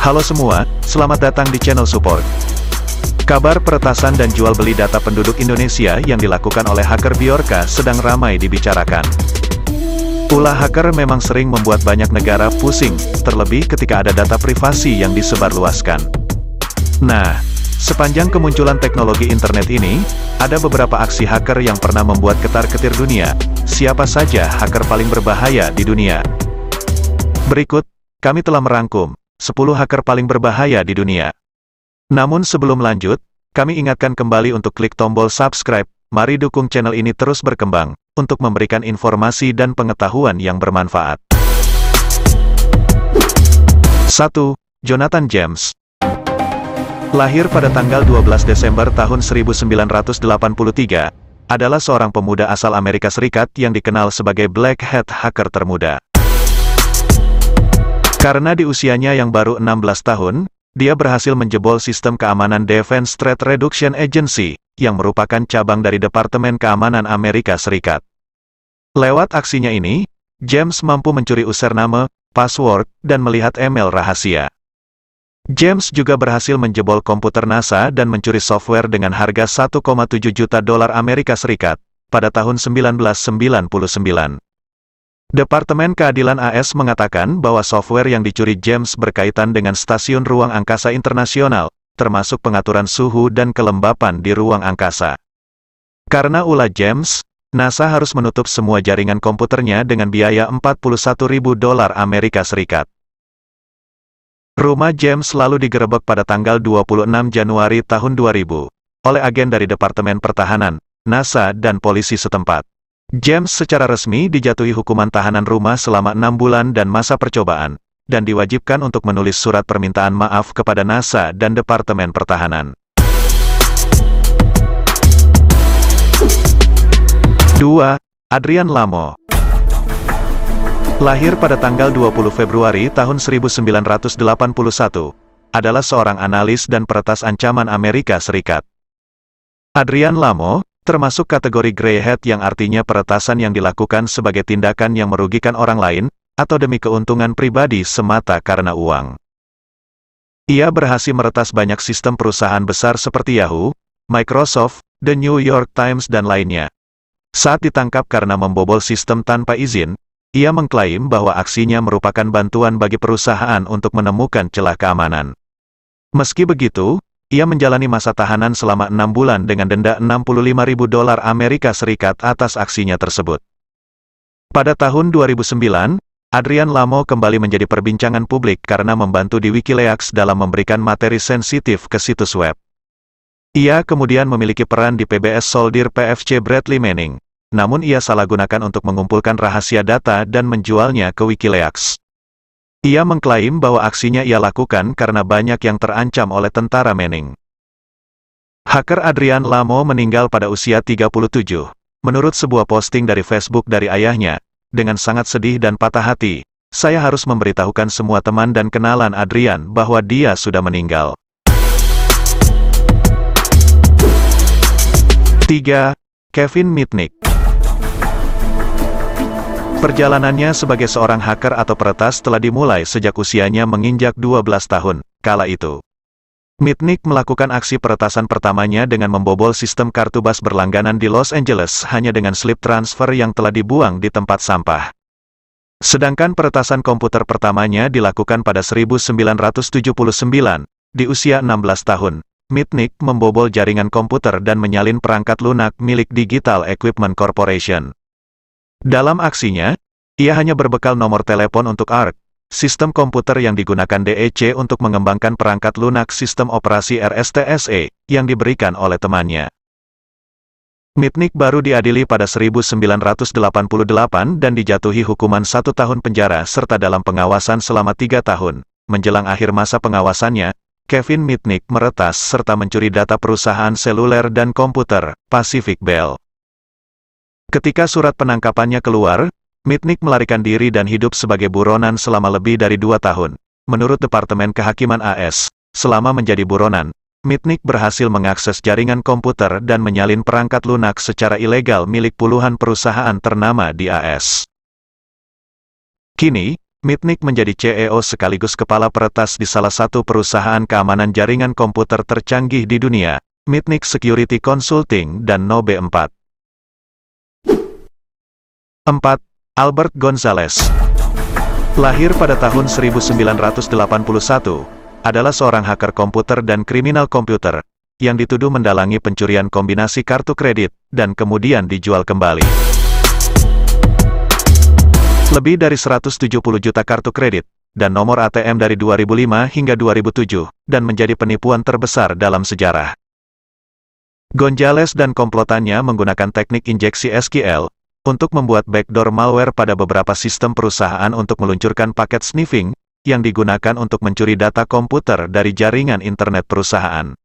Halo semua, selamat datang di channel support. Kabar peretasan dan jual beli data penduduk Indonesia yang dilakukan oleh hacker Bjorka sedang ramai dibicarakan. Ulah hacker memang sering membuat banyak negara pusing, terlebih ketika ada data privasi yang disebarluaskan. Nah, sepanjang kemunculan teknologi internet ini, ada beberapa aksi hacker yang pernah membuat ketar-ketir dunia. Siapa saja hacker paling berbahaya di dunia? Berikut, kami telah merangkum 10 hacker paling berbahaya di dunia. Namun sebelum lanjut, kami ingatkan kembali untuk klik tombol subscribe. Mari dukung channel ini terus berkembang, untuk memberikan informasi dan pengetahuan yang bermanfaat. 1. Jonathan James. Lahir pada tanggal 12 Desember tahun 1983, adalah seorang pemuda asal Amerika Serikat yang dikenal sebagai Black Hat hacker termuda. Karena di usianya yang baru 16 tahun, dia berhasil menjebol sistem keamanan Defense Threat Reduction Agency, yang merupakan cabang dari Departemen Keamanan Amerika Serikat. Lewat aksinya ini, James mampu mencuri username, password, dan melihat email rahasia. James juga berhasil menjebol komputer NASA dan mencuri software dengan harga 1,7 juta dolar Amerika Serikat, pada tahun 1999. Departemen Keadilan AS mengatakan bahwa software yang dicuri James berkaitan dengan Stasiun Ruang Angkasa Internasional, termasuk pengaturan suhu dan kelembapan di ruang angkasa. Karena ulah James, NASA harus menutup semua jaringan komputernya dengan biaya 41.000 dolar Amerika Serikat. Rumah James lalu digerebek pada tanggal 26 Januari tahun 2000, oleh agen dari Departemen Pertahanan, NASA dan polisi setempat. James secara resmi dijatuhi hukuman tahanan rumah selama 6 bulan dan masa percobaan, dan diwajibkan untuk menulis surat permintaan maaf kepada NASA dan Departemen Pertahanan. 2. Adrian Lamo. Lahir pada tanggal 20 Februari tahun 1981, adalah seorang analis dan peretas ancaman Amerika Serikat. Adrian Lamo termasuk kategori grey hat yang artinya peretasan yang dilakukan sebagai tindakan yang merugikan orang lain, atau demi keuntungan pribadi semata karena uang. Ia berhasil meretas banyak sistem perusahaan besar seperti Yahoo, Microsoft, The New York Times dan lainnya. Saat ditangkap karena membobol sistem tanpa izin, ia mengklaim bahwa aksinya merupakan bantuan bagi perusahaan untuk menemukan celah keamanan. Meski begitu, ia menjalani masa tahanan selama 6 bulan dengan denda 65.000 dolar Amerika Serikat atas aksinya tersebut. Pada tahun 2009, Adrian Lamo kembali menjadi perbincangan publik karena membantu di Wikileaks dalam memberikan materi sensitif ke situs web. Ia kemudian memiliki peran di PBS Soldier PFC Bradley Manning, namun ia salah gunakan untuk mengumpulkan rahasia data dan menjualnya ke Wikileaks. Ia mengklaim bahwa aksinya ia lakukan karena banyak yang terancam oleh tentara Manning. Hacker Adrian Lamo meninggal pada usia 37, menurut sebuah posting dari Facebook dari ayahnya. Dengan sangat sedih dan patah hati, saya harus memberitahukan semua teman dan kenalan Adrian bahwa dia sudah meninggal. 3. Kevin Mitnick. Perjalanannya sebagai seorang hacker atau peretas telah dimulai sejak usianya menginjak 12 tahun, kala itu. Mitnick melakukan aksi peretasan pertamanya dengan membobol sistem kartu bas berlangganan di Los Angeles hanya dengan slip transfer yang telah dibuang di tempat sampah. Sedangkan peretasan komputer pertamanya dilakukan pada 1979, di usia 16 tahun. Mitnick membobol jaringan komputer dan menyalin perangkat lunak milik Digital Equipment Corporation. Dalam aksinya, ia hanya berbekal nomor telepon untuk ARC, sistem komputer yang digunakan DEC untuk mengembangkan perangkat lunak sistem operasi RSTSE, yang diberikan oleh temannya. Mitnick baru diadili pada 1988 dan dijatuhi hukuman 1 tahun penjara serta dalam pengawasan selama 3 tahun. Menjelang akhir masa pengawasannya, Kevin Mitnick meretas serta mencuri data perusahaan seluler dan komputer, Pacific Bell. Ketika surat penangkapannya keluar, Mitnick melarikan diri dan hidup sebagai buronan selama lebih dari 2 tahun. Menurut Departemen Kehakiman AS, selama menjadi buronan, Mitnick berhasil mengakses jaringan komputer dan menyalin perangkat lunak secara ilegal milik puluhan perusahaan ternama di AS. Kini, Mitnick menjadi CEO sekaligus kepala peretas di salah satu perusahaan keamanan jaringan komputer tercanggih di dunia, Mitnick Security Consulting dan Nobe 4. 4. Albert Gonzalez. Lahir pada tahun 1981, adalah seorang hacker komputer dan kriminal komputer, yang dituduh mendalangi pencurian kombinasi kartu kredit, dan kemudian dijual kembali. Lebih dari 170 juta kartu kredit, dan nomor ATM dari 2005 hingga 2007, dan menjadi penipuan terbesar dalam sejarah. Gonzalez dan komplotannya menggunakan teknik injeksi SQL, untuk membuat backdoor malware pada beberapa sistem perusahaan untuk meluncurkan paket sniffing, yang digunakan untuk mencuri data komputer dari jaringan internet perusahaan.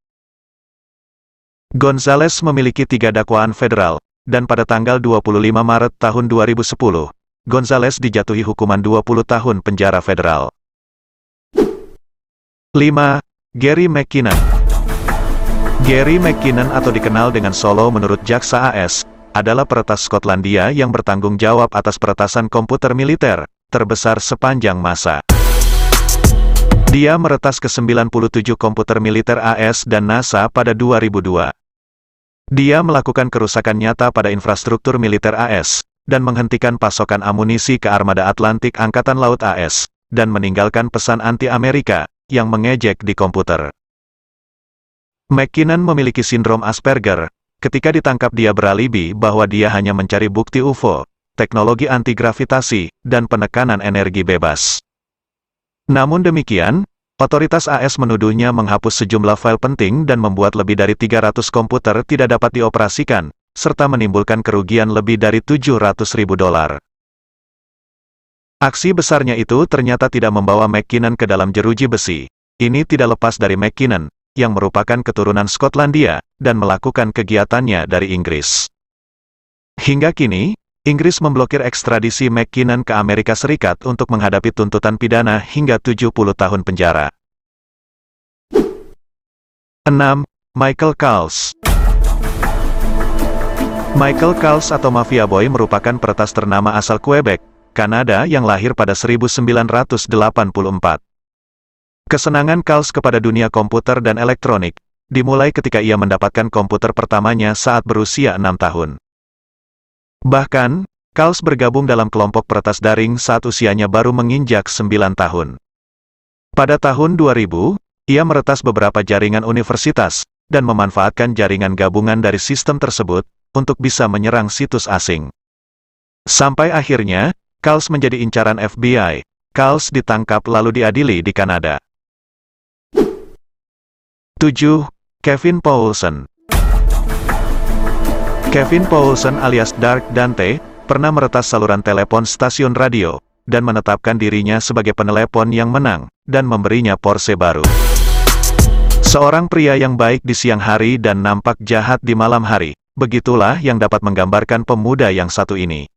Gonzalez memiliki 3 dakwaan federal, dan pada tanggal 25 Maret tahun 2010, Gonzalez dijatuhi hukuman 20 tahun penjara federal. 5. Gary McKinnon. Gary McKinnon atau dikenal dengan Solo menurut jaksa AS, adalah peretas Skotlandia yang bertanggung jawab atas peretasan komputer militer terbesar sepanjang masa. Dia meretas ke-97 komputer militer AS dan NASA pada 2002. Dia melakukan kerusakan nyata pada infrastruktur militer AS, dan menghentikan pasokan amunisi ke armada Atlantik Angkatan Laut AS, dan meninggalkan pesan anti-Amerika, yang mengejek di komputer. McKinnon memiliki sindrom Asperger. Ketika ditangkap dia beralibi bahwa dia hanya mencari bukti UFO, teknologi anti-gravitasi, dan penekanan energi bebas. Namun demikian, otoritas AS menuduhnya menghapus sejumlah file penting dan membuat lebih dari 300 komputer tidak dapat dioperasikan, serta menimbulkan kerugian lebih dari $700.000. Aksi besarnya itu ternyata tidak membawa McKinnon ke dalam jeruji besi. Ini tidak lepas dari McKinnon, yang merupakan keturunan Skotlandia, dan melakukan kegiatannya dari Inggris. Hingga kini, Inggris memblokir ekstradisi McKinnon ke Amerika Serikat untuk menghadapi tuntutan pidana hingga 70 tahun penjara. 6. Michael Kals. Michael Kals atau Mafia Boy merupakan peretas ternama asal Quebec, Kanada yang lahir pada 1984. Kesenangan Kals kepada dunia komputer dan elektronik, dimulai ketika ia mendapatkan komputer pertamanya saat berusia 6 tahun. Bahkan, Kals bergabung dalam kelompok peretas daring saat usianya baru menginjak 9 tahun. Pada tahun 2000, ia meretas beberapa jaringan universitas, dan memanfaatkan jaringan gabungan dari sistem tersebut, untuk bisa menyerang situs asing. Sampai akhirnya, Kals menjadi incaran FBI. Kals ditangkap lalu diadili di Kanada. 7. Kevin Poulsen. Kevin Poulsen alias Dark Dante, pernah meretas saluran telepon stasiun radio, dan menetapkan dirinya sebagai penelepon yang menang, dan memberinya Porsche baru. Seorang pria yang baik di siang hari dan nampak jahat di malam hari. Begitulah yang dapat menggambarkan pemuda yang satu ini.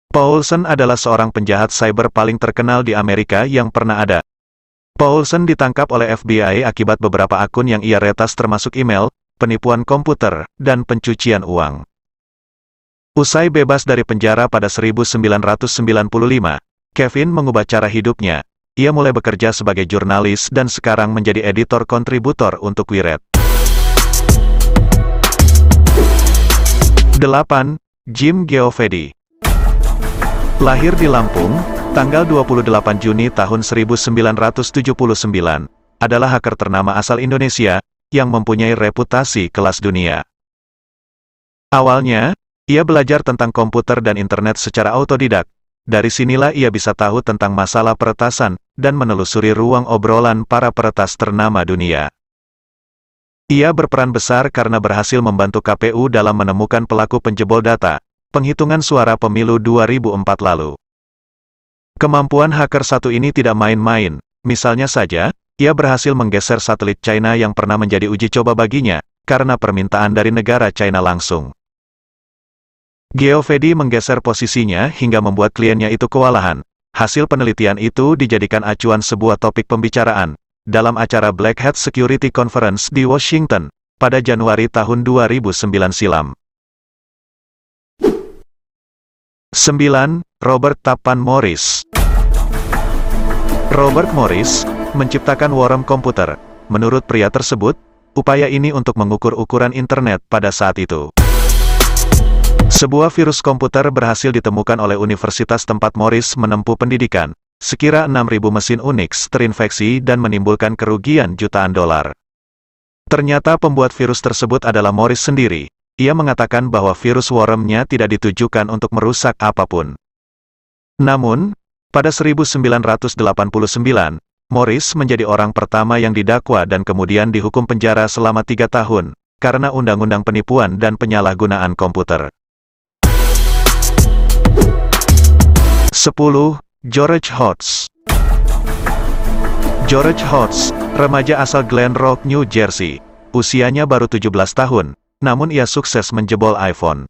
Poulsen adalah seorang penjahat cyber paling terkenal di Amerika yang pernah ada. Poulsen ditangkap oleh FBI akibat beberapa akun yang ia retas termasuk email, penipuan komputer, dan pencucian uang. Usai bebas dari penjara pada 1995, Kevin mengubah cara hidupnya. Ia mulai bekerja sebagai jurnalis dan sekarang menjadi editor kontributor untuk Wired. 8. Jim Geovedi. Lahir di Lampung, tanggal 28 Juni tahun 1979, adalah hacker ternama asal Indonesia, yang mempunyai reputasi kelas dunia. Awalnya, ia belajar tentang komputer dan internet secara autodidak. Dari sinilah ia bisa tahu tentang masalah peretasan, dan menelusuri ruang obrolan para peretas ternama dunia. Ia berperan besar karena berhasil membantu KPU dalam menemukan pelaku penjebol data, penghitungan suara pemilu 2004 lalu. Kemampuan hacker satu ini tidak main-main, misalnya saja, ia berhasil menggeser satelit China yang pernah menjadi uji coba baginya, karena permintaan dari negara China langsung. Geovedi menggeser posisinya hingga membuat kliennya itu kewalahan. Hasil penelitian itu dijadikan acuan sebuah topik pembicaraan, dalam acara Black Hat Security Conference di Washington, pada Januari tahun 2009 silam. 9. Robert Tappan Morris. Robert Morris menciptakan worm komputer. Menurut pria tersebut, upaya ini untuk mengukur ukuran internet pada saat itu. Sebuah virus komputer berhasil ditemukan oleh universitas tempat Morris menempuh pendidikan. Sekira 6.000 mesin Unix terinfeksi dan menimbulkan kerugian jutaan dolar. Ternyata pembuat virus tersebut adalah Morris sendiri. Ia mengatakan bahwa virus worm-nya tidak ditujukan untuk merusak apapun. Namun, pada 1989, Morris menjadi orang pertama yang didakwa dan kemudian dihukum penjara selama 3 tahun, karena undang-undang penipuan dan penyalahgunaan komputer. 10. George Hotz. George Hotz, remaja asal Glen Rock, New Jersey. Usianya baru 17 tahun, namun ia sukses menjebol iPhone.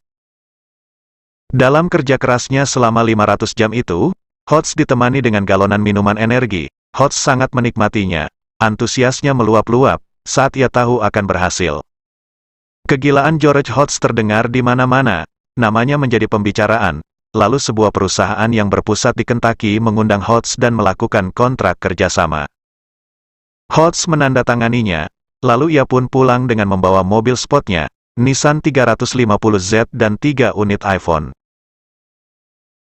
Dalam kerja kerasnya selama 500 jam itu, Hotz ditemani dengan galonan minuman energi. Hotz sangat menikmatinya. Antusiasnya meluap-luap saat ia tahu akan berhasil. Kegilaan George Hotz terdengar di mana-mana. Namanya menjadi pembicaraan. Lalu sebuah perusahaan yang berpusat di Kentucky mengundang Hotz dan melakukan kontrak kerjasama. Hotz menandatanganinya, lalu ia pun pulang dengan membawa mobil sportnya, Nissan 350Z dan 3 unit iPhone.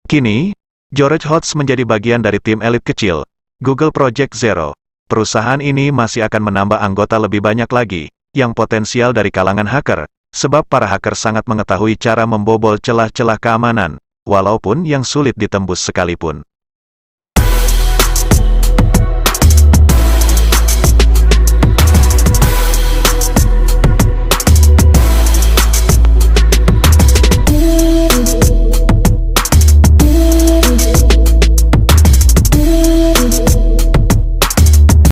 Kini, George Hotz menjadi bagian dari tim elit kecil, Google Project Zero. Perusahaan ini masih akan menambah anggota lebih banyak lagi, yang potensial dari kalangan hacker, sebab para hacker sangat mengetahui cara membobol celah-celah keamanan, walaupun yang sulit ditembus sekalipun.